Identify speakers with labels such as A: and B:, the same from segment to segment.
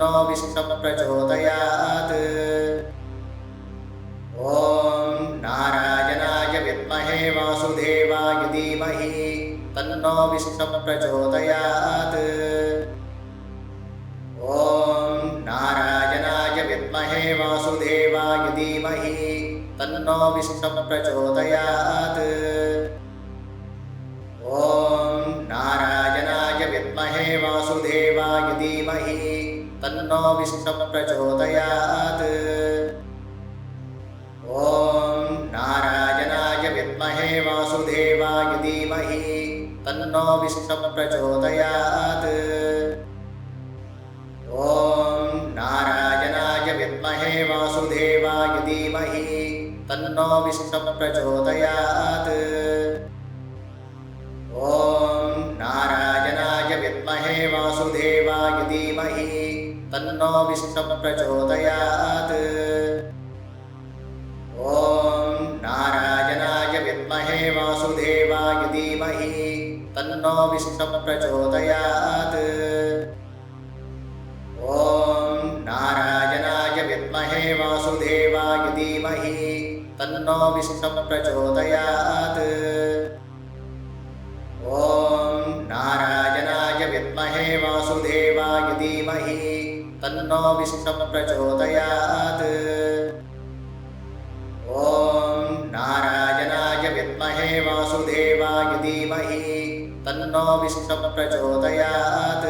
A: तन्नो विष्णुः प्रचोदयात्। ॐ नारायणाय विद्महे वासुदेवाय धीमहि तन्नो विष्णुः प्रचोदयात्। ॐ नारायणाय विद्महे वासुदेवाय धीमहि तन्नो विष्णुः प्रचोदयात्। ॐ नारायणाय विद्महे वासुदेवाय धीमहि तन्नो विष्णुः प्रचोदयात्। ॐ नारायणाय विद्महे वासुदेवाय धीमहि तन्नो विष्णुः प्रचोदयात्। ॐ नारायणाय विद्महे वासुदेवाय धीमहि तन्नो विष्णुः प्रचोदयात्। ॐ नारायणाय विद्महे वासुदेवाय धीमहि तन्नो विष्णुः प्रचोदयात्। ॐ नारायणाय विद्महे वासुदेवाय धीमहि तन्नो विष्णुः प्रचोदयात्। ॐ नारायणाय विद्महे वासुदेवाय धीमहि तन्नो विष्णुः प्रचोदयात्। ॐ नारायणाय विद्महे वासुदेवाय धीमहि तन्नो विष्णुः प्रचोदयात्। ॐ नारायणाय विद्महे वासुदेवाय धीमहि तन्नो विष्णुः प्रचोदयात्।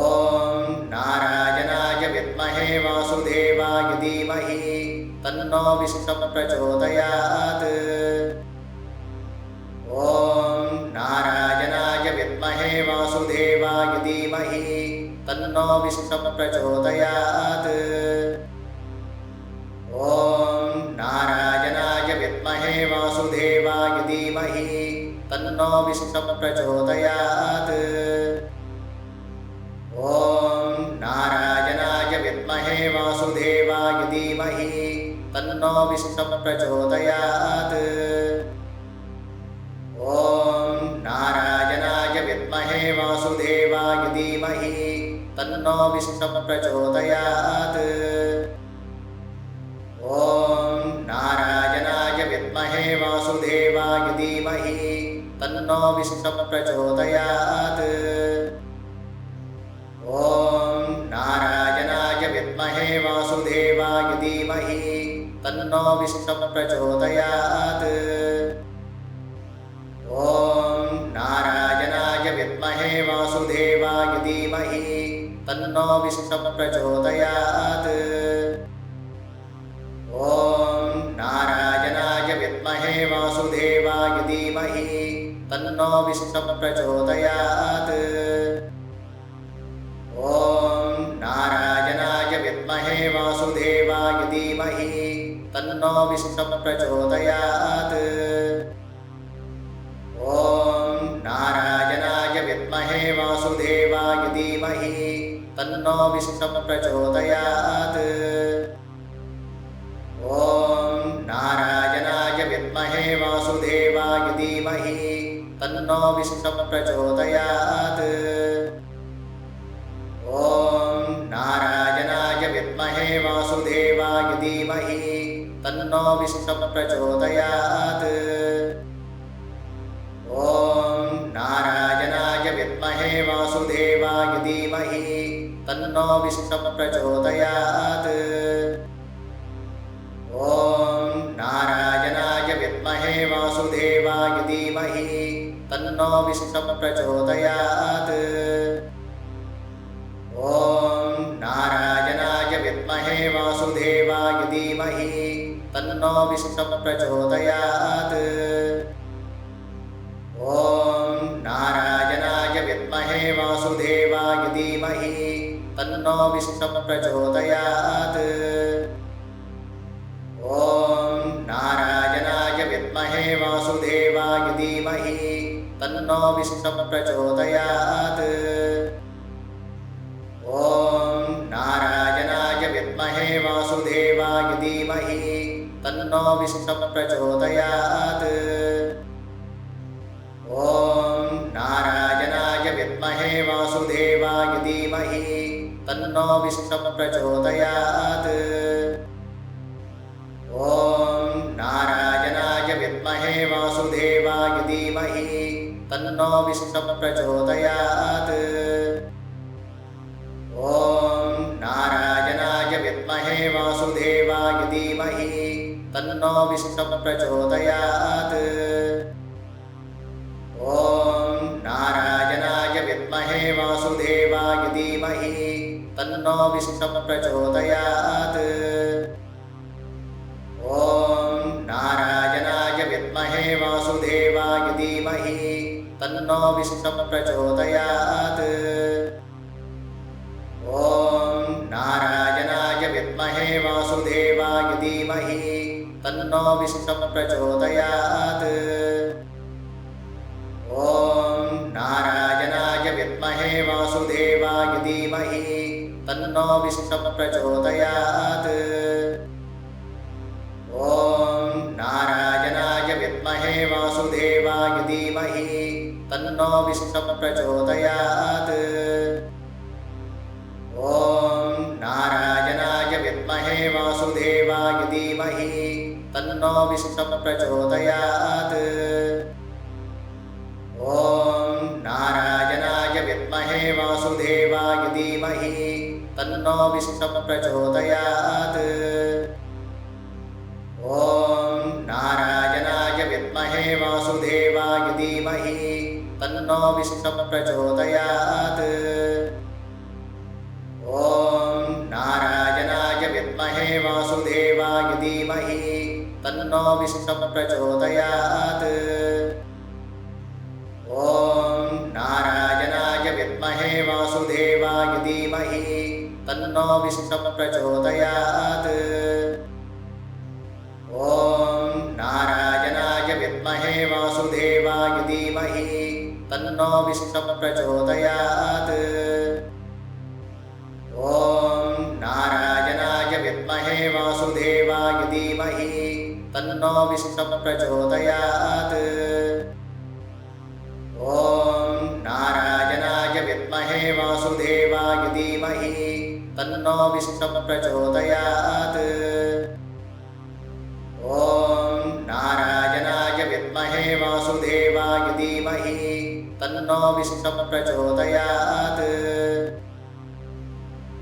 A: ॐ नारायणाय विद्महे वासुदेवाय धीमहि तन्नो विष्णुः प्रचोदयात्। ॐ नारायणाय विद्महे वासुदेवाय धीमहि तन्नो विष्णुः प्रचोदयात्। ॐ नारायणाय विद्महे वासुदेवाय धीमहि तन्नो विष्णुः प्रचोदयात्। ॐ नारायणाय विद्महे वासुदेवाय धीमहि तन्नो विष्णुः प्रचोदयात्। ॐ नारायणाय विद्महे वासुदेवाय धीमहि तन्नो विष्णुः प्रचोदयात्। ॐ नारायणाय विद्महे वासुदेवाय धीमहि तन्नो विष्णुः प्रचोदयात्। ॐ नारायणाय विद्महे वासुदेवाय धीमहि तन्नो विष्णुः प्रचोदयात्। ॐ नारायणाय विद्महे वासुदेवाय धीमहि तन्नो विष्णुः प्रचोदयात्। ॐ नारायणाय विद्महे वासुदेवाय धीमहि तन्नो विष्णुः प्रचोदयात्। ॐ नारायणाय विद्महे वासुदेवाय धीमहि तन्नो विष्णुः प्रचोदयात्। ॐ नारायणाय विद्महे वासुदेवाय धीमहि तन्नो विष्णुः प्रचोदयात्। ॐ नारायणाय विद्महे वासुदेवाय धीमहि तन्नो विष्णुः प्रचोदयात्। ॐ नारायणाय विद्महे वासुदेवाय धीमहि तन्नो विष्णुः प्रचोदयात्। ॐ नारायणाय विद्महे वासुदेवाय धीमहि तन्नो विष्णुः प्रचोदयात्। ॐ नारायणाय विद्महे वासुदेवाय धीमहि तन्नो विष्णुः प्रचोदयात्। ॐ नारायणाय विद्महे वासुदेवाय धीमहि तन्नो विष्णुः प्रचोदयात्। ॐ नारायणाय विद्महे वासुदेवाय धीमहि तन्नो विष्णुः प्रचोदयात्। ॐ नारायणाय विद्महे वासुदेवाय धीमहि तन्नो विष्णुः प्रचोदयात्। ॐ नारायणाय विद्महे वासुदेवाय धीमहि तन्नो विष्णुः प्रचोदयात्। ॐ नारायणाय विद्महे वासुदेवाय धीमहि विष्णुः प्रचोदयात्। ॐ नारायणाय विद्महे वासुदेवाय धीमहि तन्नो विष्णुः प्रचोदयात्। ॐ नारायणाय विद्महे वासुदेवाय धीमहि तन्नो विष्णुः प्रचोदयात्। ॐ नारायणाय विद्महे वासुदेवाय धीमहि तन्नो विष्णुः प्रचोदयात्। ॐ नारायणाय विद्महे वासुदेवाय धीमहि तन्नो विष्णुः प्रचोदयात्। ॐ नारायणाय विद्महे वासुदेवाय धीमहि तन्नो विष्णुः प्रचोदयात्। ॐ नारायणाय विद्महे वासुदेवाय धीमहि तन्नो विष्णुः प्रचोदयात्। ॐ नारायणाय विद्महे वासुदेवाय धीमहि तन्नो विष्णुः प्रचोदयात्। ॐ नारायणाय विद्महे वासुदेवाय धीमहि तन्नो विष्णुः प्रचोदयात्। ॐ नारायणाय विद्महे वासुदेवाय धीमहि तन्नो विष्णुः प्रचोदयात्। ॐ नारायणाय विद्महे वासुदेवाय धीमहि तन्नो विष्णुः प्रचोदयात्। ॐ नारायणाय विद्महे वासुदेवाय धीमहि तन्नो विष्णुः प्रचोदयात्। ॐ नारायणाय विद्महे वासुदेवाय धीमहि तन्नो विष्णुः प्रचोदयात्। ॐ नारायणाय विद्महे वासुदेवाय धीमहि तन्नो विष्णुः प्रचोदयात्। ॐ नारायणाय विद्महे वासुदेवाय धीमहि तन्नो विष्णुः प्रचोदयात्। ॐ नारायणाय विद्महे वासुदेवाय धीमहि तन्नो विष्णुः प्रचोदयात्। ॐ नारायणाय विद्महे वासुदेवाय धीमहि तन्नो विष्णुः प्रचोदयात्।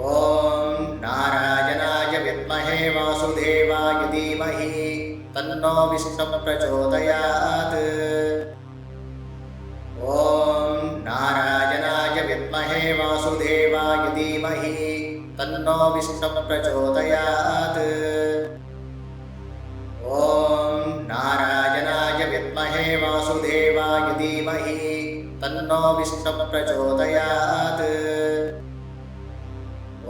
A: ॐ नारायणाय विद्महे वासुदेवाय धीमहि तन्नो विष्णुः प्रचोदयात्। ॐ नारायणाय विद्महे वासुदेवाय धीमहि तन्नो विष्णुः प्रचोदयात्। ॐ नारायणाय विद्महे वासुदेवाय धीमहि तन्नो विष्णुः प्रचोदयात्।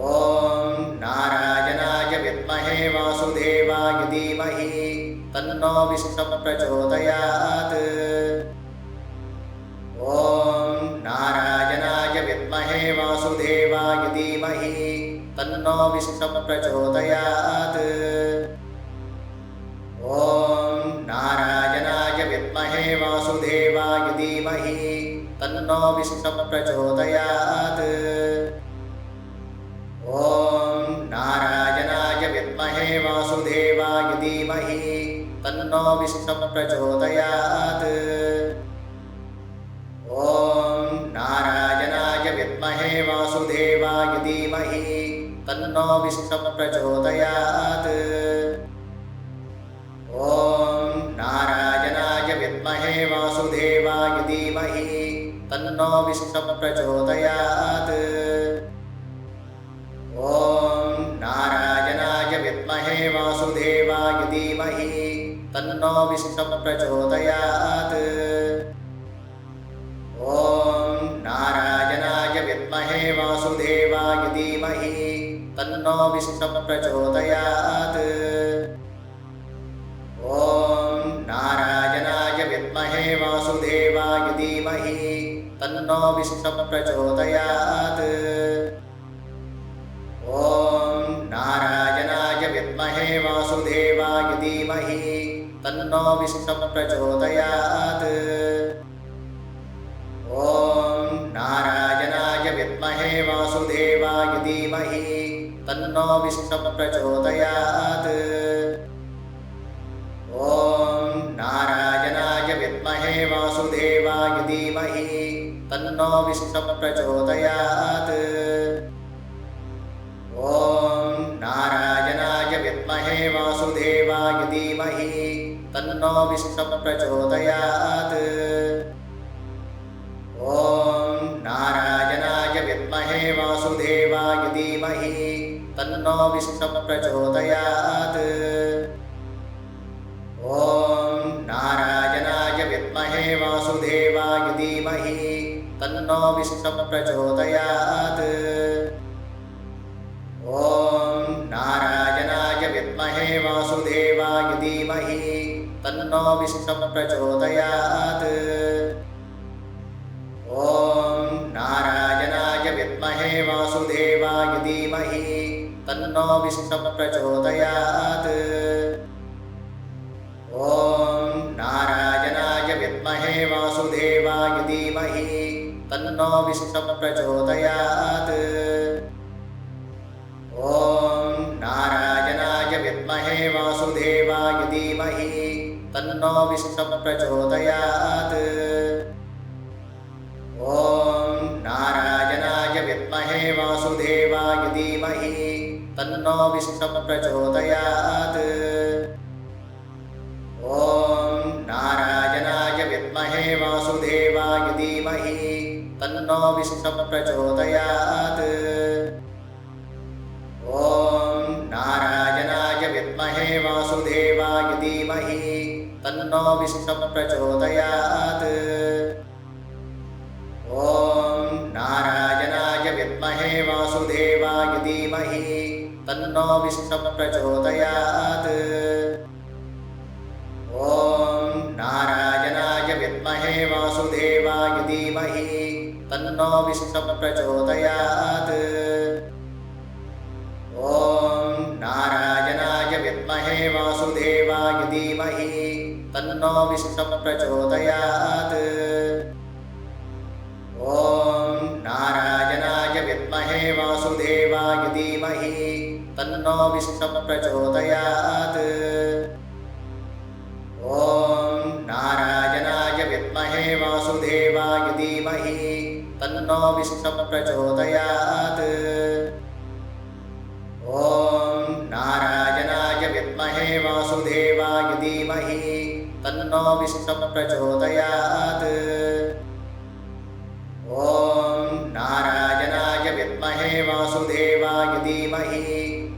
A: ॐ नारायणाय विद्महे वासुदेवाय धीमहि तन्नो विष्णुः प्रचोदयात्। ॐ नारायणाय विद्महे वासुदेवाय धीमहि तन्नो विष्णुः प्रचोदयात्। ॐ नारायणाय विद्महे वासुदेवाय धीमहि तन्नो विष्णुः प्रचोदयात्। ॐ नारायणाय विद्महे वासुदेवाय धीमहि तन्नो विष्णुः प्रचोदयात्। ॐ नारायणाय विद्महे वासुदेवाय धीमहि तन्नो विष्णुः प्रचोदयात्। ॐ नारायणाय विद्महे वासुदेवाय धीमहि तन्नो विष्णुः प्रचोदयात्। ॐ नारायणाय विद्महे वासुदेवाय धीमहि तन्नो विष्णुः प्रचोदयात्। ॐ नारायणाय विद्महे वासुदेवाय धीमहि तन्नो विष्णुः प्रचोदयात्। ॐ नारायणाय विद्महे वासुदेवाय धीमहि तन्नो विष्णुः प्रचोदयात्। ॐ नारायणाय विद्महे वासुदेवाय धीमहि तन्नो विष्णुः प्रचोदयात्। ॐ नारायणाय विद्महे वासुदेवाय धीमहि तन्नो विष्णुः प्रचोदयात्। ॐ नारायणाय विद्महे वासुदेवाय धीमहि तन्नो विष्णुः प्रचोदयात्। ॐ नारायणाय विद्महे वासुदेवाय धीमहि तन्नो विष्णुः प्रचोदयात्। ॐ नारायणाय विद्महे वासुदेवाय धीमहि तन्नो विष्णुः प्रचोदयात्। ॐ नारायणाय विद्महे वासुदेवाय धीमहि तन्नो विष्णुः प्रचोदयात्। ॐ नारायणाय विद्महे वासुदेवाय धीमहि तन्नो विष्णुः प्रचोदयात्। ॐ नारायणाय विद्महे वासुदेवाय धीमहि तन्नो विष्णुः प्रचोदयात्। ॐ नारायणाय विद्महे वासुदेवाय धीमहि तन्नो विष्णुः प्रचोदयात्। ॐ नारायणाय विद्महे वासुदेवाय धीमहि तन्नो विष्णुः प्रचोदयात्। ॐ नारायणाय विद्महे वासुदेवाय धीमहि तन्नो विष्णुः प्रचोदयात्। ॐ नारायणाय विद्महे वासुदेवाय धीमहि तन्नो विष्णुः प्रचोदयात्। ॐ नारायणाय विद्महे वासुदेवाय धीमहि तन्नो विष्णुः प्रचोदयात्। ॐ नारायणाय विद्महे वासुदेवाय धीमहि तन्नो विष्णुः प्रचोदयात्। ॐ नारायणाय विद्महे वासुदेवाय धीमहि तन्नो विष्णुः प्रचोदयात्। ॐ नारायणाय विद्महे वासुदेवाय धीमहि तन्नो विष्णुः प्रचोदयात्। ॐ नारायणाय विद्महे वासुदेवाय धीमहि तन्नो विष्णुः प्रचोदयात्। ॐ नारायणाय विद्महे वासुदेवाय धीमहि तन्नो विष्णुः प्रचोदयात्। ॐ नारायणाय विद्महे वासुदेवाय धीमहि तन्नो विष्णुः प्रचोदयात्। ॐ नारायणाय विद्महे वासुदेवाय धीमहि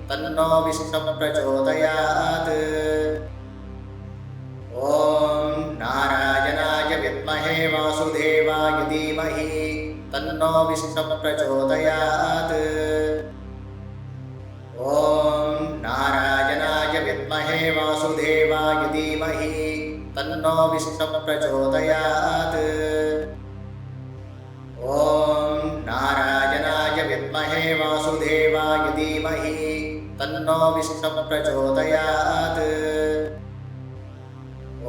A: तन्नो विष्णुः प्रचोदयात्। ॐ नारायणाय विद्महे वासुदेवाय धीमहि तन्नो विष्णुः प्रचोदयात्। ॐ नारायणाय विद्महे वासुदेवाय धीमहि तन्नो विष्णुः प्रचोदयात्। ॐ नारायणाय विद्महे वासुदेवाय धीमहि तन्नो विष्णुः प्रचोदयात्।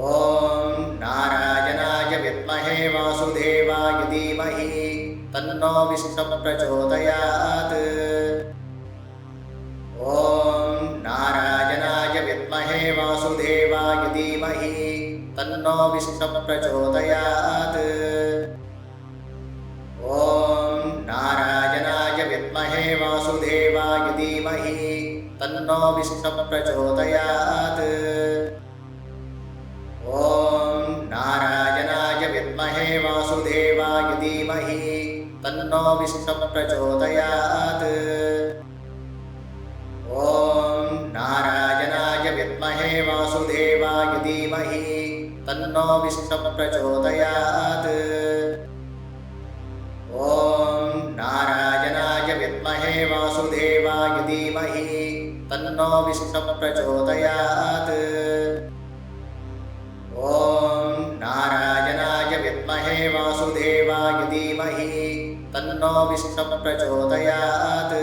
A: ॐ नारायणाय विद्महे वासुदेवाय धीमहि तन्नो विष्णुः प्रचोदयात्। ॐ नारायणाय विद्महे वासुदेवाय धीमहि तन्नो विष्णुः प्रचोदयात्। ॐ नारायणाय विद्महे वासुदेवाय धीमहि तन्नो विष्णुः प्रचोदयात्। ॐ नारायणाय विद्महे वासुदेवाय धीमहि तन्नो विष्णुः प्रचोदयात्। ॐ नारायणाय विद्महे वासुदेवाय धीमहि तन्नो विष्णुः प्रचोदयात्। ॐ नारायणाय विद्महे वासुदेवाय धीमहि तन्नो विष्णुः प्रचोदयात्। ॐ नारायणाय विद्महे वासुदेवाय धीमहि तन्नो विष्णुः प्रचोदयात्।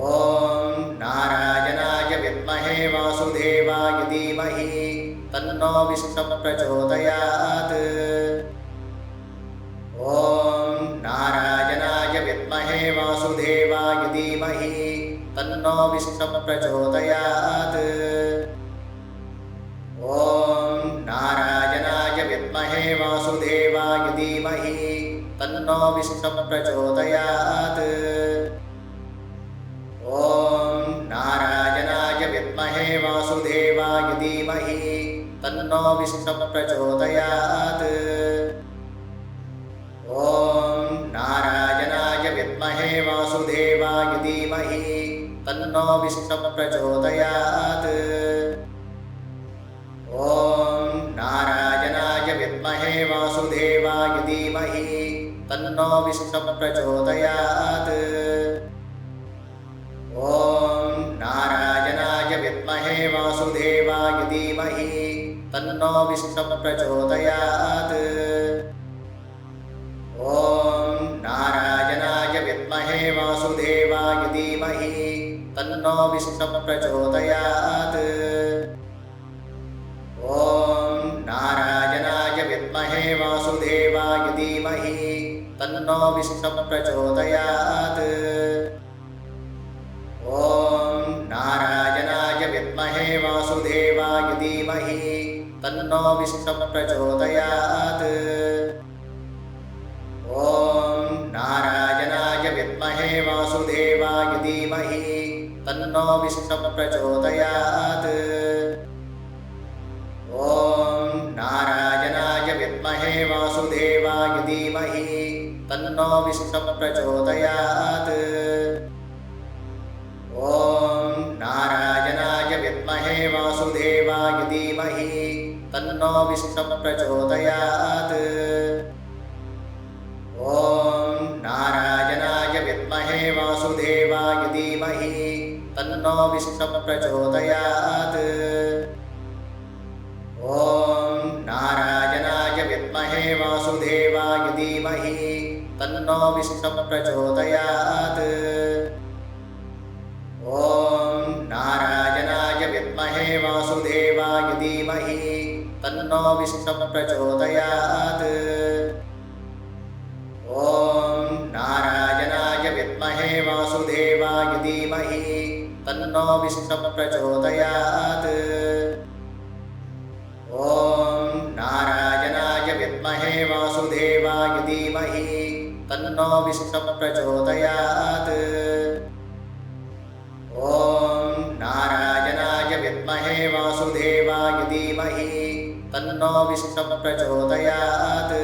A: ॐ नारायणाय विद्महे वासुदेवाय धीमहि तन्नो विष्णुः प्रचोदयात्। ॐ नारायणाय विद्महे विद्महे वासुदेवाय धीमहि तन्नो विष्णुः प्रचोदयात्। ॐ नारायणाय विद्महे वासुदेवाय धीमहि तन्नो विष्णुः प्रचोदयात्। ॐ नारायणाय विद्महे वासुदेवाय धीमहि तन्नो विष्णुः प्रचोदयात्। ॐ नारायणाय विद्महे वासुदेवाय धीमहि तन्नो विष्णुः प्रचोदयात्। ॐ नारायणाय विद्महे वासुदेवाय धीमहि तन्नो विष्णुः प्रचोदयात्। ॐ नारायणाय विद्महे वासुदेवाय धीमहि तन्नो विष्णुः प्रचोदयात्। ॐ नारायणाय विद्महे वासुदेवाय धीमहि तन्नो विष्णुः प्रचोदयात्। ॐ नारायणाय विद्महे वासुदेवाय धीमहि तन्नो विष्णुः प्रचोदयात्। ॐ नारायणाय विद्महे वासुदेवाय धीमहि तन्नो विष्णुः प्रचोदयात्। ॐ नारायणाय विद्महे वासुदेवाय धीमहि तन्नो विष्णुः प्रचोदयात्। ॐ नारायणाय विद्महे वासुदेवाय धीमहि तन्नो विष्णुः प्रचोदयात्। ॐ नारायणाय विद्महे वासुदेवाय धीमहि तन्नो विष्णुः प्रचोदयात्। ॐ नारायणाय विद्महे वासुदेवाय धीमहि तन्नो विष्णुः प्रचोदयात्। ॐ नारायणाय विद्महे वासुदेवाय धीमहि तन्नो विष्णुः प्रचोदयात्। ॐ नारायणाय विद्महे वासुदेवाय धीमहि तन्नो विष्णुः प्रचोदयात्। ॐ नारायणाय विद्महे वासुदेवाय धीमहि तन्नो विष्णुः प्रचोदयात्। ॐ नारायणाय विद्महे वासुदेवाय धीमहि तन्नो विष्णुः प्रचोदयात्। ॐ नारायणाय विद्महे वासुदेवाय धीमहि तन्नो विष्णुः प्रचोदयात्।